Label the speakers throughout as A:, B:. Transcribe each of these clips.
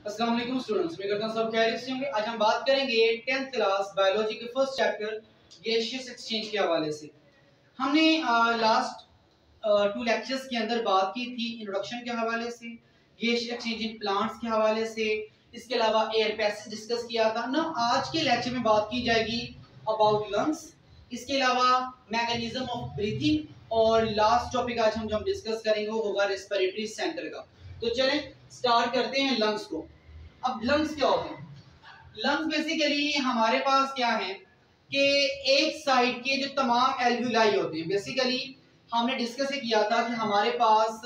A: अस्सलाम वालेकुम स्टूडेंट्स, मैं करता हूं सब खैरियत से होंगे। आज हम बात करेंगे 10th क्लास बायोलॉजी के फर्स्ट चैप्टर गैसियस एक्सचेंज के हवाले से। हमने लास्ट टू लेक्चर्स के अंदर बात की थी इंट्रोडक्शन के हवाले से, गैसियस एक्सचेंज इन प्लांट्स के हवाले से, इसके अलावा एयर पैसेज डिस्कस किया था ना। आज के लेक्चर में बात की जाएगी अबाउट लंग्स, इसके अलावा मैकेनिज्म ऑफ ब्रीथिंग और लास्ट टॉपिक आज हम जो डिस्कस करेंगे वो होगा रेस्पिरेटरी सेंटर का। तो चलें स्टार्ट करते हैं लंग्स को। अब लंग्स क्या होते हैं? लंग्स बेसिकली हमारे पास क्या है कि एक साइड के जो तमाम एल्वुलाई होते हैं, बेसिकली हमने डिस्कस किया था कि हमारे पास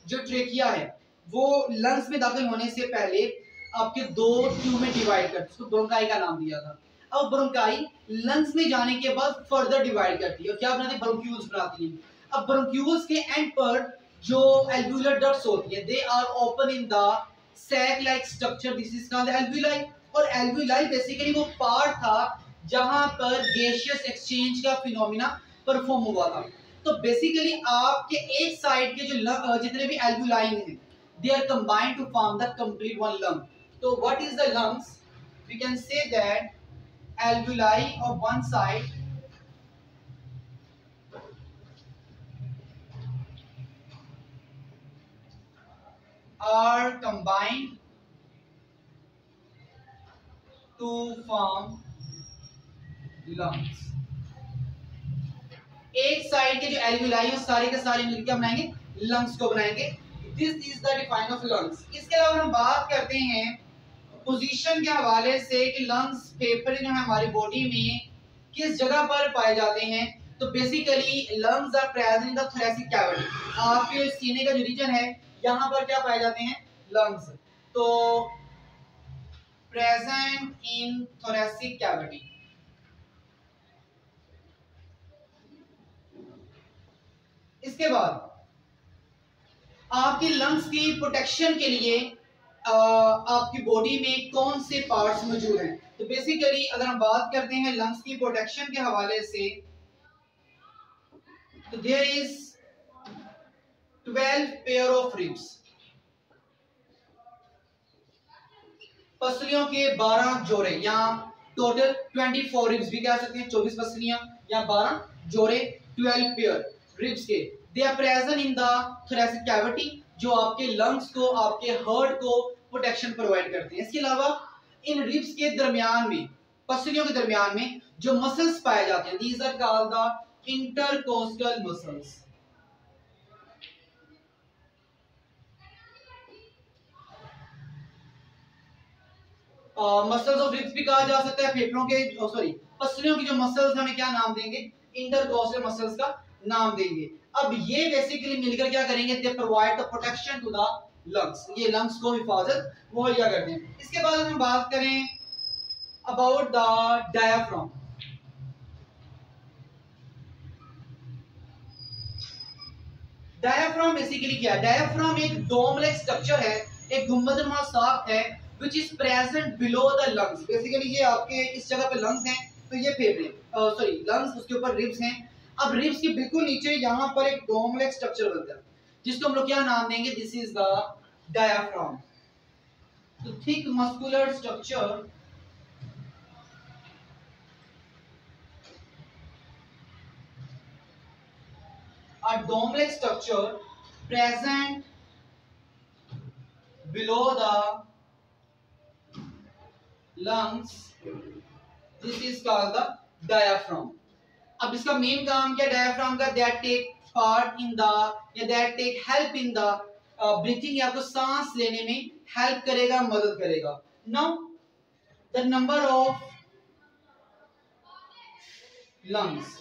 A: जो ट्रेकिया है वो लंग्स में दाखिल होने से पहले आपके दो ट्यूब में डिवाइड करती है, उसको ब्रोंकाई का नाम दिया था। अब ब्रोंकाई लंग्स में जाने के बाद फर्दर डिवाइड करती है और क्या बनाती है? ब्रोंक्यूल्स बनाती है। अब ब्रोंक्यूल्स के एंड पर जो एल्वुलर डक्ट्स होती है they are open in the sac like structure, this is called alveoli. और एल्वुलाई बेसिकली वो पार्ट था जहां पर गैसियस एक्सचेंज का फिनोमिना परफॉर्म हुआ था। तो बेसिकली आपके एक साइड के जो जितने भी एल्वुलाई हैं they are combined to form the complete one lung. तो what is the lungs? We can say that alveoli of one side are combined to form lungs। एक साइड के जो एल्वुलाई है सारे के सारे मिलकर क्या बनाएंगे? लंग्स को बनाएंगे। This is the define of lungs. इसके अलावा हम बात करते हैं पोजीशन के हवाले से कि लंग्स फेफड़े जो है हमारी बॉडी में किस जगह पर पाए जाते हैं। तो basically lungs are present in the thoracic cavity. आपके सीने का जो रीजन है यहाँ पर क्या पाए जाते हैं? लंग्स। तो प्रेजेंट इन थोरेसिक कैविटी। इसके बाद आपकी लंग्स की प्रोटेक्शन के लिए आपकी बॉडी में कौन से पार्ट्स मौजूद हैं? तो बेसिकली अगर हम बात करते हैं लंग्स की प्रोटेक्शन के हवाले से तो there is 12 pair of ribs. पसलियों के 12 जोड़े या टोटल 24 रिब्स भी कह सकते हैं, 24 पसलियां या 12 जोड़े 12 पेयर रिब्स के। They are present in the thoracic cavity जो आपके लंग्स को आपके हार्ट को प्रोटेक्शन प्रोवाइड करते हैं। इसके अलावा इन रिब्स के दरमियान में, पसलियों के दरमियान में जो मसल्स पाए जाते हैं these are called the intercostal muscles. Muscles of ribs भी कहा जा सकता है, फेफड़ों के सॉरी पसलियों की जो मसल्स हमें क्या नाम देंगे? इंटरकोस्टल मसल्स का नाम देंगे। अब ये बेसिकली मिलकर क्या करेंगे? They provide the protection to the lungs. ये लंग्स को हिफाजत मुहैया करते हैं। इसके बाद हम बात करें about the diaphragm. Diaphragm basically क्या है? डायाफ्राम एक डोम लाइक स्ट्रक्चर है, एक गुंबदनुमा साफ्ट है which is present below the lungs। Basically ये आपके इस जगह पे लंग्स हैं तो ये फेफड़े सॉरी लंग्स, उसके ऊपर रिब्स हैं। अब रिब्स के बिल्कुल नीचे यहाँ पर एक डोम लाइक स्ट्रक्चर बनता है जिसको हम लोग क्या नाम देंगे? This is the diaphragm. तो thick muscular structure a dome like structure present below the lungs, this is called the diaphragm। अब इसका मेन काम क्या डायफ्राम का? That take part in the या that take help in the breathing, या आपको सांस लेने में हेल्प करेगा, मदद करेगा। Now the number of lungs.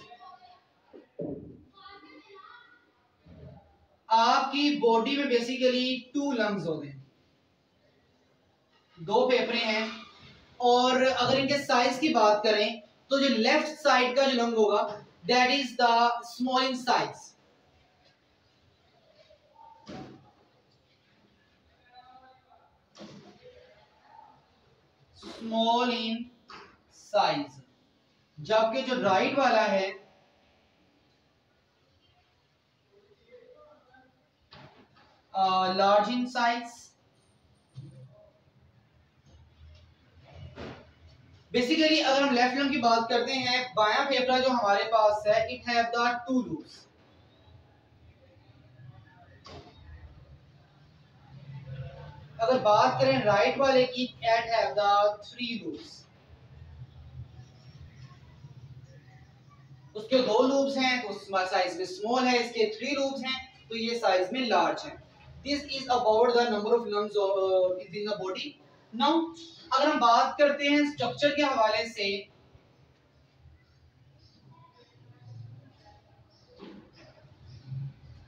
A: आपकी बॉडी में बेसिकली 2 लंग्स होते हैं, 2 फेफड़े हैं। और अगर इनके साइज की बात करें तो जो लेफ्ट साइड का जो लंग होगा that is the small in size. Small in size, जबकि जो राइट वाला है लार्ज इन साइज। बेसिकली अगर हम लेफ्ट लंग की बात करते हैं, बायां फेफड़ा जो हमारे पास है, इट हैव द 2 लूप्स। अगर बात करें राइट वाले की, इट हैव द 3 लूप्स। उसके 2 लूप्स हैं तो साइज में स्मॉल है, इसके 3 लूप्स हैं तो ये साइज में लार्ज है। This is about the number of lungs in the body. Now अगर हम बात करते हैं स्ट्रक्चर के हवाले से,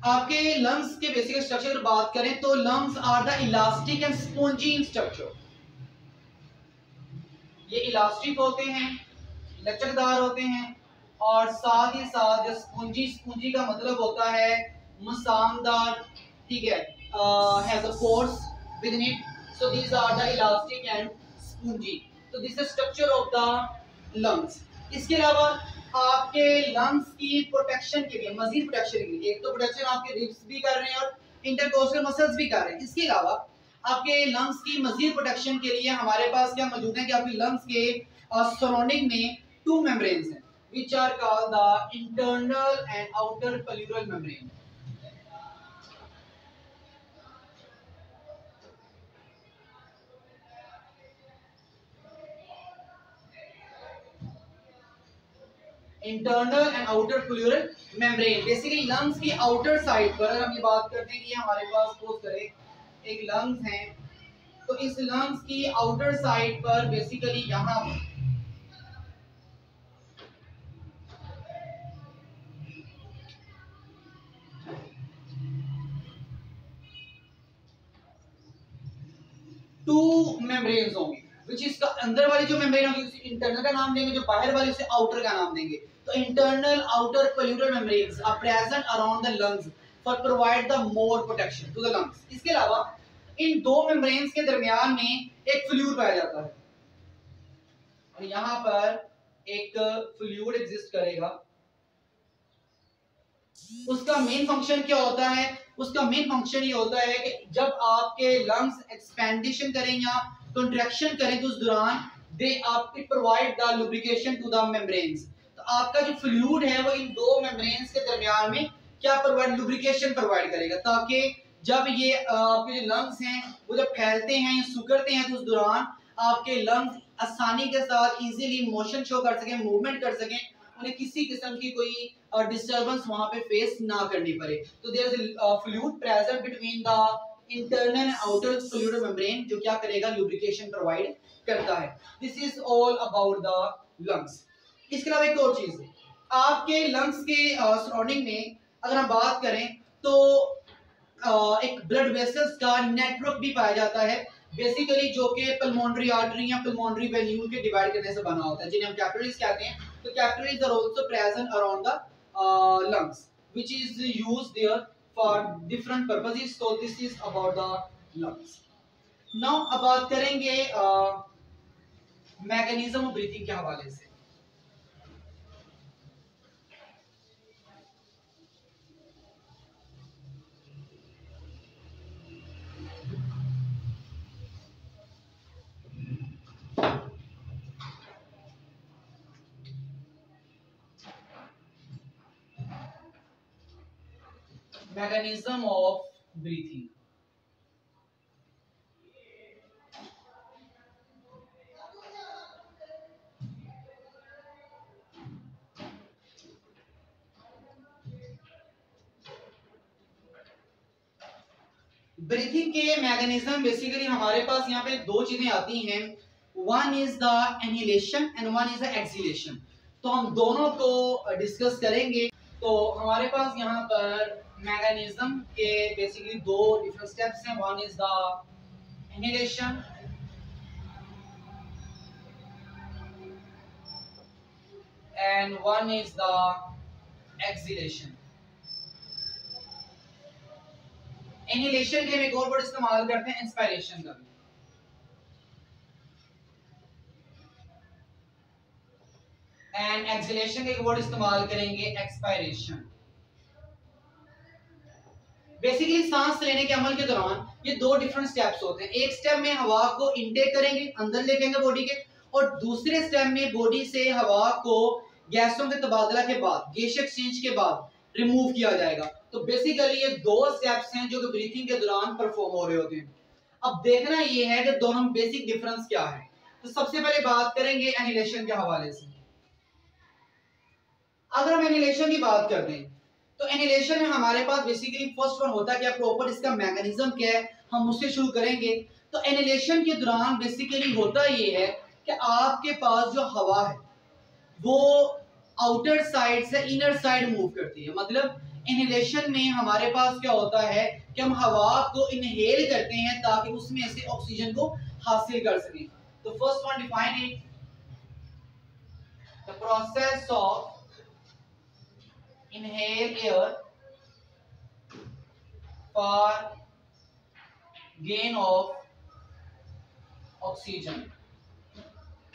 A: आपके लंग्स के बेसिक स्ट्रक्चर की बात करें तो lungs are the elastic and spongy in structure. ये इलास्टिक होते हैं, लचकदार होते हैं, और साथ ही साथ स्पॉन्जी, स्पॉन्जी का मतलब होता है मसानदार, ठीक है, has a pores with it, so these are the elastic and spongy. तो this is structure of the lungs. इसके अलावा आपके लंग्स की प्रोटेक्शन के लिए, मजीद प्रोटेक्शन के लिए, एक तो प्रोटेक्शन आपके रिब्स भी कर रहे हैं और इंटरकोस्टल मसल्स भी कर रहे हैं, इसके अलावा आपके लंग्स की मजीद प्रोटेक्शन के लिए हमारे पास क्या मौजूद है कि आपके लंग्स के सराउंडिंग में 2 मेम्ब्रेन्स हैं which are called the internal and outer pleural membrane. Internal and outer pleural membrane, basically lungs की आउटर साइड पर अगर हम ये बात करते हैं कि हमारे पास सपोज करें एक लंग्स है, तो इस लंग्स की आउटर साइड पर बेसिकली यहाँ टू मेम्ब्रेन्स होंगे, विच इज का अंदर वाली जो मेम्ब्रेन होगी उसे इंटरनल का नाम देंगे, जो बाहर वाली उसे आउटर का नाम देंगे। तो internal outer pleural membranes are present around the lungs for provide the more protection to the lungs. इसके अलावा इन 2 मेम्ब्रेन्स के दरमियान में एक फ्लूइड पाया जाता है, और यहाँ पर एक फ्लूइड एग्जिस्ट करेगा। उसका मेन फंक्शन क्या होता है? उसका मेन फंक्शन ये होता है कि जब आपके लंग्स एक्सपेंडेशन करें या कंट्रैक्शन करें तो उस दौरान दे आपके provide the lubrication to the membranes. तो आपका जो फ्लूइड है वो इन 2 मेम्ब्रेन्स के दरमियान में क्या प्रोवाइड, लुब्रिकेशन प्रोवाइड करेगा, ताकि जब ये आपके जो लंग्स हैं वो जब फैलते हैं या सुकड़ते हैं तो उस दौरान आपके लंग्स आसानी के साथ इजीली मोशन शो कर सकें, मूवमेंट कर सकें, उन्हें किसी किस्म की कोई डिस्टर्बेंस वहां पे फेस ना करनी पड़े। तो there is a fluid present between the internal and outer fluid membrane, जो क्या करेगा, लुब्रिकेशन प्रोवाइड करता है। This is all about the lungs. इसके अलावा एक और चीज है, आपके लंग्स के सराउंडिंग में अगर हम बात करें तो एक ब्लड वेसल्स का नेटवर्क भी पाया जाता है, बेसिकली जो कि पल्मोनरी आर्टरी या पल्मोनरी वेन्यूल के डिवाइड करने से बना होता है, जिन्हें हम कैपिलरीज कहते हैं। तो capillaries are also present around the lungs which is used there for different purposes. So this is about the lungs. Now अब बात करेंगे मैकेनिज्म ऑफ ब्रीथिंग के हवाले से। mechanism of breathing. ब्रीथिंग के मैकेनिज्म बेसिकली हमारे पास यहाँ पे 2 चीजें आती हैं, one is the inhalation and one is the exhalation. तो हम दोनों को डिस्कस करेंगे। तो हमारे पास यहाँ पर मैकेनिज्म के बेसिकली 2 डिफरेंट स्टेप्स हैं, one is the inhalation and one is the exhalation. Inhalation के हम एक और वर्ड इस्तेमाल करते हैं इंस्पायरेशन का भी, एंड एक्सहेलेशन का एक वर्ड इस्तेमाल करेंगे एक्सपायरेशन। बेसिकली सांस लेने के अमल के दौरान ये 2 डिफरेंट स्टेप्स होते हैं। एक स्टेप में हवा को इनटेक करेंगे, अंदर लेके बॉडी के, और दूसरे स्टेप में बॉडी से हवा को गैसों के तबादला के बाद, गैस एक्सचेंज के बाद रिमूव किया जाएगा। तो बेसिकली ये दो स्टेप्स हैं जो कि ब्रीथिंग के दौरान परफॉर्म हो रहे होते हैं। अब देखना ये है कि दोनों में बेसिक डिफरेंस क्या है। तो सबसे पहले बात करेंगे इनहेलेशन के हवाले से। अगर हम इनहेलेशन की बात करते हैं तो इनहेलेशन में हमारे पास बेसिकली फर्स्ट वन होता है क्या, प्रॉपर इसका मैकेनिज्म क्या है, हम उससे शुरू करेंगे। तो इनहेलेशन के दौरान बेसिकली होता ये है कि आपके पास जो हवा है वो आउटर साइड से इनर साइड मूव करती है। मतलब इनहेलेशन में हमारे पास क्या होता है कि हम हवा को इनहेल करते हैं ताकि उसमें से ऑक्सीजन को हासिल कर सकें। तो first one define it, the process of inhale air for gain of oxygen।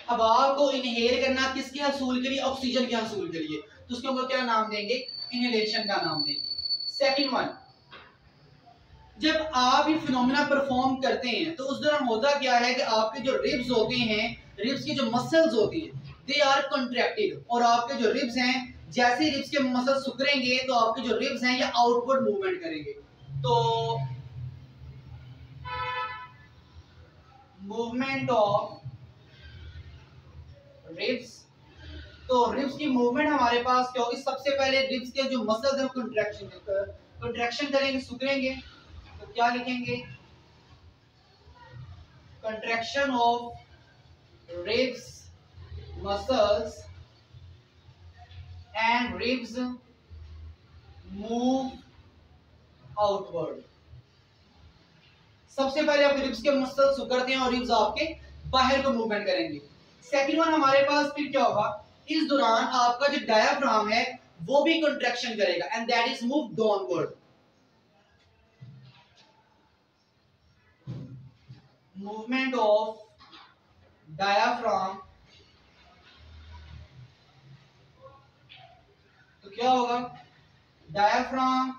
A: हवा को इनहेल करना किसके हसूल के लिए, ऑक्सीजन के हसूल के लिए। तो उसको हम क्या नाम देंगे, इनहेलेशन का नाम देंगे। सेकंड वन, जब आप ये फिनोमेना परफॉर्म करते हैं तो उस दौरान होता क्या है कि आपके जो रिब्स होते हैं, रिब्स की जो मसल्स होती हैं, दे आर कंट्रैक्टेड, और आपके जो रिब्स हैं जैसे रिब्स के मसल सिकुड़ेंगे तो आपके जो रिब्स हैं ये आउटवर्ड मूवमेंट करेंगे। तो मूवमेंट ऑफ रिब्स, तो रिब्स की मूवमेंट हमारे पास क्या होगी, सबसे पहले रिब्स के जो मसल्स हैं कंट्रैक्शन करेंगे, सिकुड़ेंगे। तो क्या लिखेंगे, contraction of ribs muscles and ribs move outward। सबसे पहले आपके रिब्स के मसल्स सिकुड़ते हैं और रिब्स आपके बाहर को मूवमेंट करेंगे। सेकंड वन हमारे पास फिर क्या होगा, इस दौरान आपका जो डायाफ्राम है वो भी कंट्रैक्शन करेगा and that is move downward. Movement of diaphragm, तो क्या होगा, diaphragm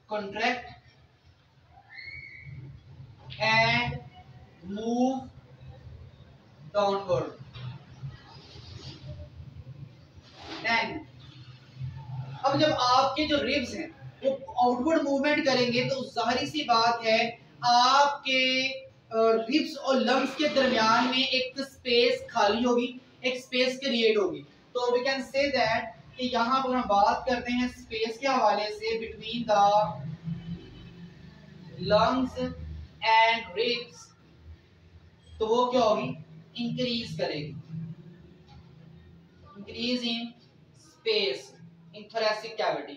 A: contract and move downward। Then अब जब आपके जो रिब्स हैं वो आउटवर्ड मूवमेंट करेंगे तो जाहिर सी बात है आपके रिब्स और लंग्स के दरमियान में एक स्पेस खाली होगी, एक स्पेस क्रिएट होगी। तो वी कैन से दैट कि यहाँ पर हम बात करते हैं स्पेस के हवाले से between the lungs and ribs, तो वो क्या होगी, इंक्रीज करेगी, increase in space in thoracic cavity।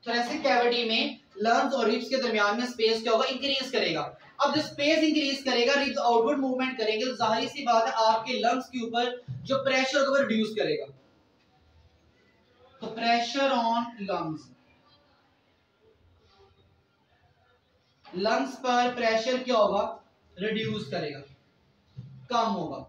A: thoracic cavity में लंग्स और रिब्स के दरमियान में स्पेस क्या होगा, इंक्रीज करेगा। अब जब स्पेस इंक्रीज करेगा, रिब्स आउटवर्ड मूवमेंट करेंगे, तो जाहिर सी बात है आपके लंग्स के ऊपर जो प्रेशर होगा वो रिड्यूस करेगा। तो प्रेशर ऑन लंग्स, लंग्स पर प्रेशर क्या होगा, रिड्यूस करेगा, कम होगा।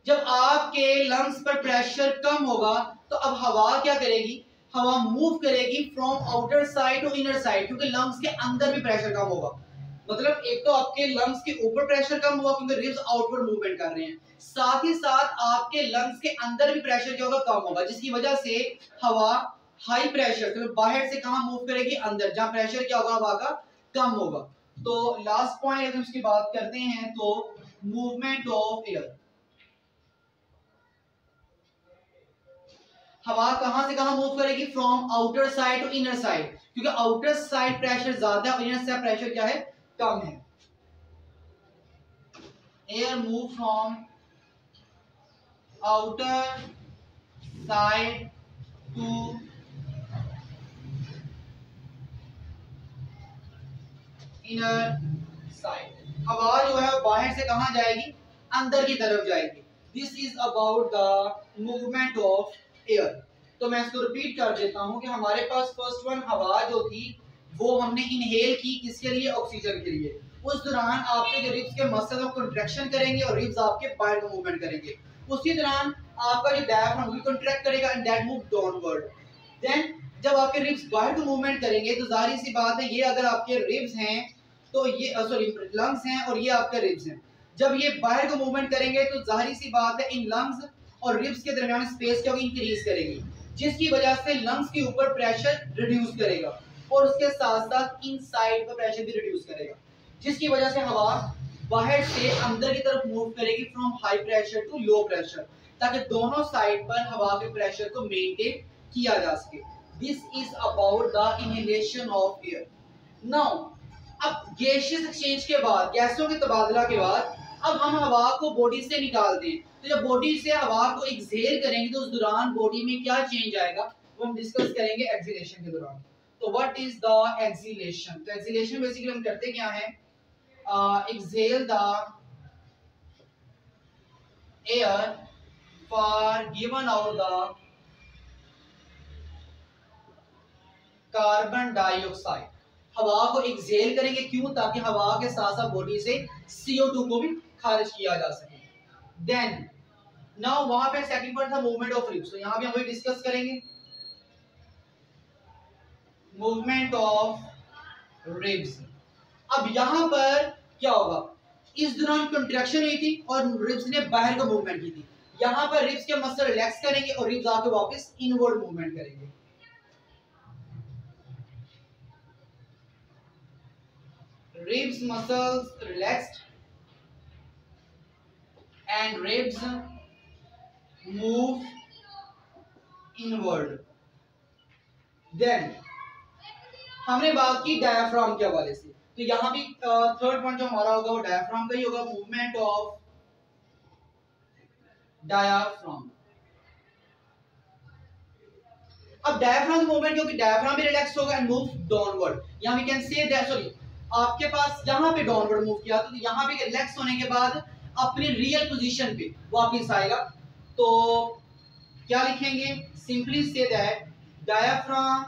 A: जब आपके लंग्स पर प्रेशर कम होगा तो अब हवा क्या करेगी, हवा मूव करेगी from outer side to inner side, क्योंकि लंग्स के अंदर भी प्रेशर कम होगा। मतलब एक तो आपके लंग्स के ऊपर प्रेशर कम होगा क्योंकि रिब्स आउटवर्ड मूवमेंट कर रहे हैं, साथ ही साथ आपके लंग्स के अंदर भी प्रेशर क्या होगा, कम होगा, जिसकी वजह से हवा हाई प्रेशर तो बाहर से कहां मूव करेगी, अंदर, जहां प्रेशर क्या होगा, हवा का कम होगा। तो लास्ट पॉइंट अगर इसकी बात करते हैं तो मूवमेंट ऑफ एयर, हवा कहां से कहां मूव करेगी, from outer side to inner side, क्योंकि आउटर साइड प्रेशर ज्यादा है, इनर साइड प्रेशर क्या है, कम है। Air move from outer side to inner side, हवा जो है बाहर से कहां जाएगी, अंदर की तरफ जाएगी। This is about the movement of air. तो मैं इसको रिपीट कर देता हूं कि हमारे पास फर्स्ट वन हवा जो थी वो हमने इनहेल की, किसके लिए, ऑक्सीजन के लिए। उस दौरान आपके जो रिब्स के मसल्स कंट्रैक्शन करेंगे और रिब्स आपके बाहर को मूवमेंट करेंगे। उसी दौरान आपका जो डायफ्राम भी कंट्रैक्ट करेगा and that move downward. Then जब आपके रिब्स बाहर को मूवमेंट करेंगे तो जाहिर सी बात है, ये अगर आपके रिब्स हैं तो ये सॉरी लंग्स हैं और ये आपके रिब्स हैं, जब ये बाहर को मूवमेंट करेंगे तो जाहिर सी बात है इन लंग्स और रिब्स के दरमियान स्पेस क्या होगी, इंक्रीज करेगी, जिसकी वजह से लंग्स के ऊपर प्रेशर रिड्यूस करेगा और उसके साथ साथ इनसाइड का प्रेशर भी रिड्यूस करेगा, जिसकी वजह से हवा बाहर से अंदर की तरफ मूव करेगी from high pressure to low pressure, ताकि दोनों साइड पर हवा के प्रेशर को मेंटेन किया जा सके। This is about the inhalation of air. Now अब गैसियस एक्सचेंज के बाद, गैसों के तबादला के बाद, अब हम हवा को बॉडी से निकालते हैं, तो जब बॉडी से हवा को एक्सहेल करेंगे तो उस दौरान बॉडी में क्या चेंज आएगा वो हम डिस्कस करेंगे एक्सहेलेशन के दौरान। तो व्हाट इज द एक्सहेलेशन? तो एक्सहेलेशन बेसिकली हम करते क्या है, exhale the air for given out the carbon dioxide. हवा को एक्सहेल करेंगे, क्यों? ताकि हवा के साथ साथ बॉडी से CO2 को भी खारिज किया जा सके। देन नाउ वहां पे सेकंड पार्ट था मूवमेंट ऑफ रिब्स, तो यहां भी हम वही डिस्कस करेंगे, मूवमेंट ऑफ रिब्स। अब यहां पर क्या होगा, इस दौरान कंट्रैक्शन हुई थी और रिब्स ने बाहर को मूवमेंट की थी, यहां पर रिब्स के मसल रिलैक्स करेंगे और रिब्स आके वापस इनवर्ड मूवमेंट करेंगे। Ribs muscles relaxed and ribs move inward. Then हमने बात की डायफ्राम के हवाले से, तो यहाँ भी थर्ड पॉइंट जो हमारा होगा वो डायफ्राम का ही होगा, मूवमेंट ऑफ डायफ्राम। अब डायफ्राम मूवमेंट, क्योंकि डायफ्राम भी रिलैक्स होगा एंड मूव डाउनवर्ड, यहाँ we can say that, sorry आपके पास यहाँ पे डाउनवर्ड मूव किया तो यहाँ पे रिलैक्स होने के बाद अपनी रियल पोजीशन पे वापस आएगा, तो क्या लिखेंगे, simply say that diaphragm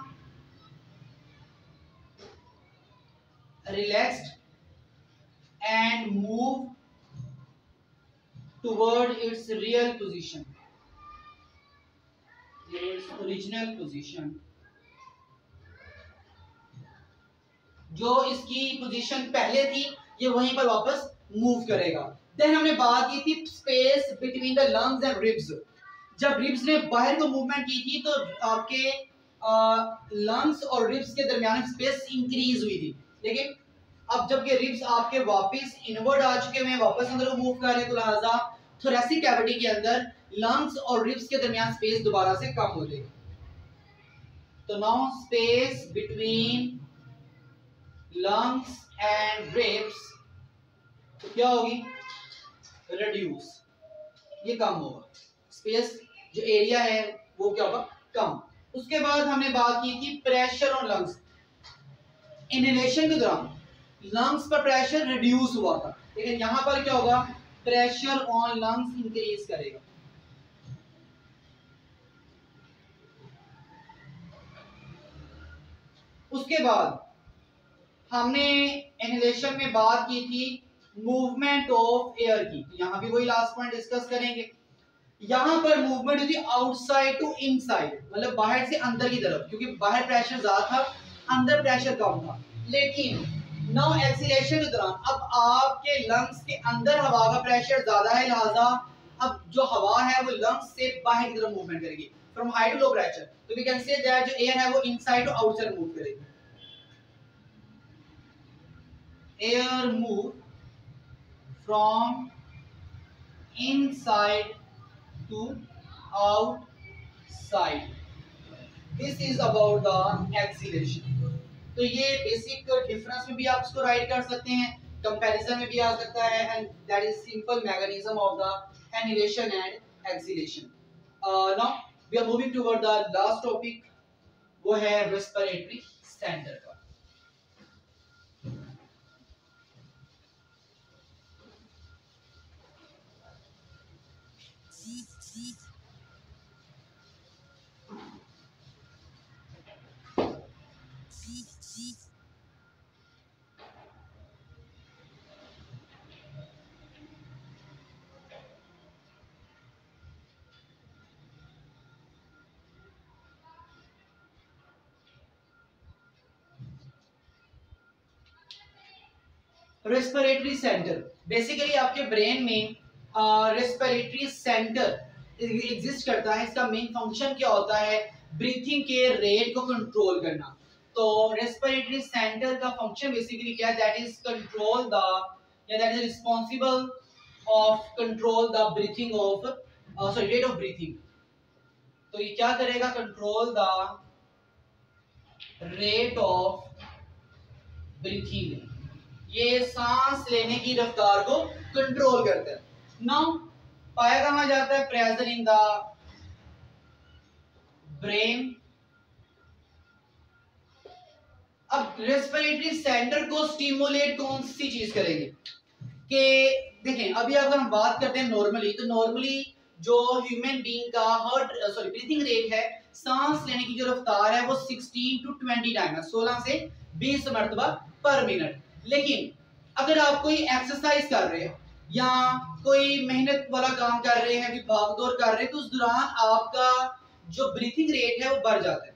A: relaxed and move toward its real position, its original position, जो इसकी पोजीशन पहले थी ये वहीं पर वापस मूव करेगा। देन हमने बात की थी space between the lungs and ribs. जब रिब्स ने बाहर को मूवमेंट की थी तो आपके लंग्स और रिब्स के दरमियान स्पेस इंक्रीज हुई थी, लेकिन अब जब ये रिब्स आपके वापस इनवर्ड आ चुके हैं, वापस अंदर को मूव कर रहे हैं, तो लिहाजा थोरेसिक कैविटी के अंदर लंग्स और रिब्स के दरमियान स्पेस दोबारा से कम हो जाएगी। तो now space between lungs and ribs तो क्या होगी, रिड्यूस, ये कम होगा, स्पेस जो एरिया है वो क्या होगा, कम। उसके बाद हमने बात की थी प्रेशर ऑन लंग्स। इनहेलेशन के दौरान लंग्स पर प्रेशर रिड्यूस हुआ था, लेकिन यहां पर क्या होगा, प्रेशर ऑन लंग्स इंक्रीज करेगा। उसके बाद हमने इनहेलेशन में बात की थी मूवमेंट ऑफ एयर की, तो यहां भी वही लास्ट पॉइंट डिस्कस करेंगे। यहां पर मूवमेंट होती है आउटसाइड टू इनसाइड, मतलब बाहर से अंदर की तरफ, क्योंकि बाहर प्रेशर ज्यादा था अंदर प्रेशर कम था। लेकिन नाउ एक्सीलेशन के दौरान अब आपके लंग्स के अंदर हवा का प्रेशर ज्यादा है, लिहाजा अब जो हवा है वो लंग्स से बाहर की तरफ मूवमेंट करेगी from high to low pressure, तो वी कैन से दैट जो एयर है वो इनसाइड टू आउटसाइड मूव करेगी। Air move from inside to outside. This is about the exhalation. तो ये बेसिक डिफरेंस में भी आप इसको राइट कर सकते हैं, कंपैरिजन में भी आ सकता है, and that is simple mechanism of the inhalation and exhalation. Now we are moving toward the last topic, वो है रेस्पिरेटरी स्टैंडर्ड का। रेस्पिरेटरी सेंटर, बेसिकली आपके ब्रेन में रेस्पिरेटरी सेंटर एग्जिस्ट करता है। इसका मेन फंक्शन क्या होता है? ब्रीथिंग के रेट को कंट्रोल करना। तो रेस्पिरेटरी सेंटर का फंक्शन बेसिकली क्या है? दैट इज कंट्रोल द, या that is responsible of control the breathing of, sorry, rate of breathing. तो ये क्या करेगा? Control the rate of breathing, ये सांस लेने की रफ्तार को कंट्रोल करता है। नाउ पाया कहां जाता है? Present in the brain. अब रेस्पिरेटरी सेंटर को स्टिमुलेट कौन सी चीज करेगी? कि देखें, अभी अगर हम बात करते हैं नॉर्मली, तो नॉर्मली जो ह्यूमन बीइंग का ब्रीथिंग रेट है, सांस लेने की जो रफ्तार है वो 16 टू 20 टाइम है, 16 से 20 मरतबा पर मिनट। लेकिन अगर आप कोई एक्सरसाइज कर रहे हैं या कोई मेहनत वाला काम कर रहे हैं, भाग दौड़ कर रहे हैं, तो उस दौरान आपका जो ब्रीथिंग रेट है वो बढ़ जाता है।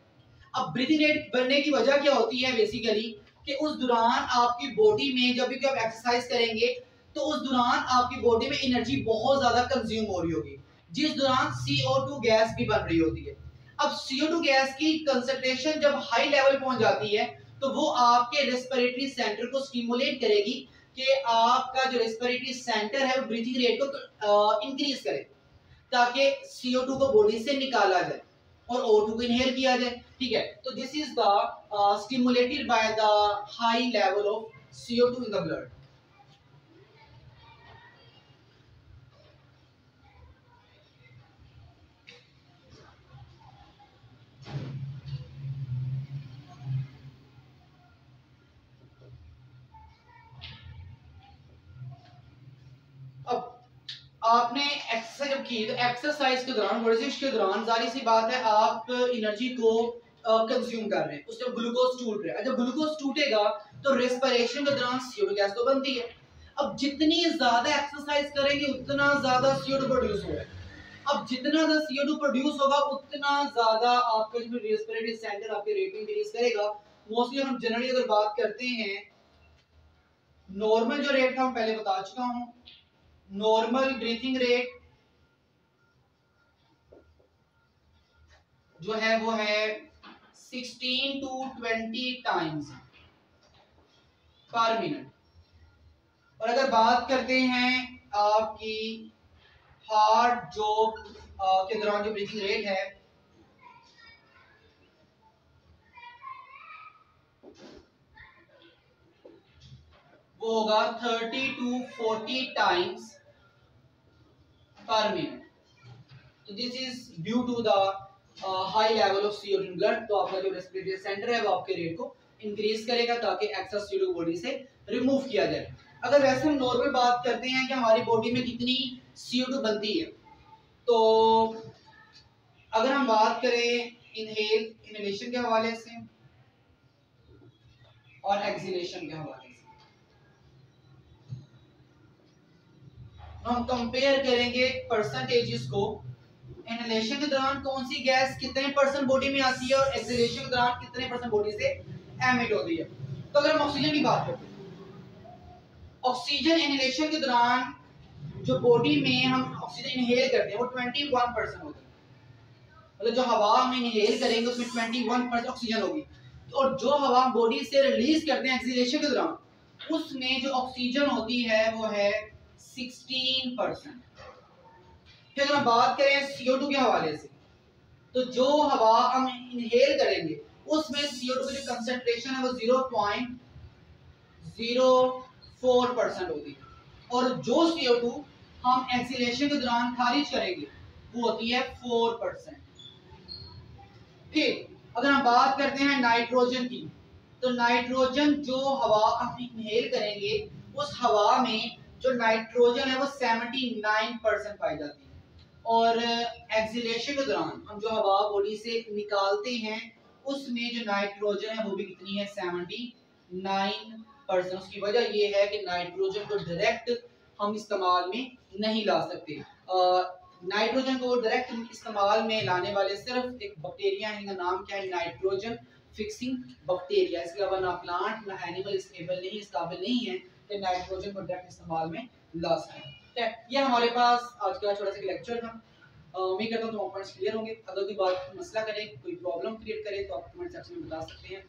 A: अब ब्रीथिंग रेट बढ़ने की वजह क्या होती है? बेसिकली कि उस दौरान आपकी बॉडी में जब भी आप एक्सरसाइज करेंगे तो उस दौरान आपकी बॉडी में एनर्जी बहुत ज्यादा कंज्यूम हो रही होगी, जिस दौरान CO2 गैस भी बन रही होती है। अब CO2 गैस की कंसंट्रेशन जब हाई लेवल पहुंच जाती है तो वो आपके रेस्पिरेटरी सेंटर को स्टिमुलेट करेगी कि आपका जो रेस्पिरेटरी सेंटर है वो ब्रीथिंग रेट को इंक्रीज करे, ताकि CO2 को बॉडी से निकाला जाए और O2 को इनहेल किया जाए। ठीक है, तो this is the stimulated by the high level of CO2 in the blood. अब आपने एक्सरसाइज जब की, तो एक्सरसाइज के दौरान, वर्जिश के दौरान जाहिर सी बात है आप एनर्जी को कंज्यूम कर रहे हैं, उससे ग्लूकोज टूट रहा है। जब ग्लूकोज टूटेगा तो रेस्पिरेशन के दौरान CO2 गैस तो बनती है। अब जितनी ज्यादा एक्सरसाइज करेंगे उतना ज्यादा CO2 प्रोड्यूस होगा। अब जितना ज्यादा CO2 प्रोड्यूस होगा उतना ज्यादा आपका जो रेस्पिरेटरी सेंटर आपके रेट में इंक्रीज करेगा। मोस्टली हम जनरली अगर बात करते हैं, नॉर्मल जो रेट था मैं पहले बता चुका हूं, नॉर्मल ब्रीथिंग रेट जो है वो है 16 टू 20 टाइम्स पर मिनट। और अगर बात करते हैं आपकी हार्ट जॉब के दौरान जो ब्रीथिंग रेट है वो होगा 30 टू 40 टाइम्स पर मिनट। तो this is due to the high level of CO2 in blood. तो आपका जो रेस्पिरेटरी सेंटर है वो आपके रेट को इंक्रीज करेगा ताकि एक्सेस CO2 बॉडी से रिमूव किया जाए। अगर वैसे हम नॉर्मल बात करते हैं कि हमारी बॉडी में कितनी CO2 बनती है, तो अगर हम बात करें इनहेलेशन के हवाले से और एक्सहेलेशन के हवाले से, हम कंपेयर करेंगे परसेंटेजेस को। इनहेलेशन के दौरान कौन सी गैस कितने परसेंट बॉडी में आती है और एक्सहेलेशन के दौरान कितने परसेंट बॉडी से एमिट होती है। तो अगर हम ऑक्सीजन की बात करते हैं, ऑक्सीजन इनहेलेशन के दौरान जो बॉडी में हम ऑक्सीजन इनहेल करते हैं वो 21% होता है। मतलब जो हवा हम इनहेल करेंगे उसमें 21% ऑक्सीजन होगी, और जो हवा हम बॉडी से रिलीज करते हैं एक्सहेलेशन के दौरान उसमें जो ऑक्सीजन होती है वो है 16%। फिर अगर हम बात करें CO2 के हवाले से, तो जो हवा हम इनहेल करेंगे उसमें CO2 की जो कंसंट्रेशन है वो 0.04% होती है, और जो CO2 हम एक्सहेलेशन के दौरान खारिज करेंगे वो होती है 4%। फिर अगर हम बात करते हैं नाइट्रोजन की, तो नाइट्रोजन जो हवा हम इनहेल करेंगे उस हवा में जो नाइट्रोजन है वो 79% पाई जाती है, और एक्सहेलेशन के दौरान हम जो हवा बॉडी से निकालते हैं उसमें जो नाइट्रोजन है वो भी कितनी है? 79%। उसकी वजह ये है कि नाइट्रोजन को डायरेक्ट हम इस्तेमाल में नहीं ला सकते। नाइट्रोजन को डायरेक्ट इस्तेमाल में लाने वाले सिर्फ एक बैक्टीरिया है, इनका नाम क्या है? Nitrogen fixing bacteria. इसके अलावा ना प्लांट ना एनिमल इस काबिल नहीं है कि नाइट्रोजन को डायरेक्ट इस्तेमाल में ला सकें। ठीक है, ये हमारे पास आज का छोटा सा लेक्चर था। उम्मीद करता हूँ तो पॉइंट्स क्लियर होंगे। अगर कोई बात मसला करे, कोई प्रॉब्लम क्रिएट करे तो आप कमेंट सेक्शन में बता सकते हैं।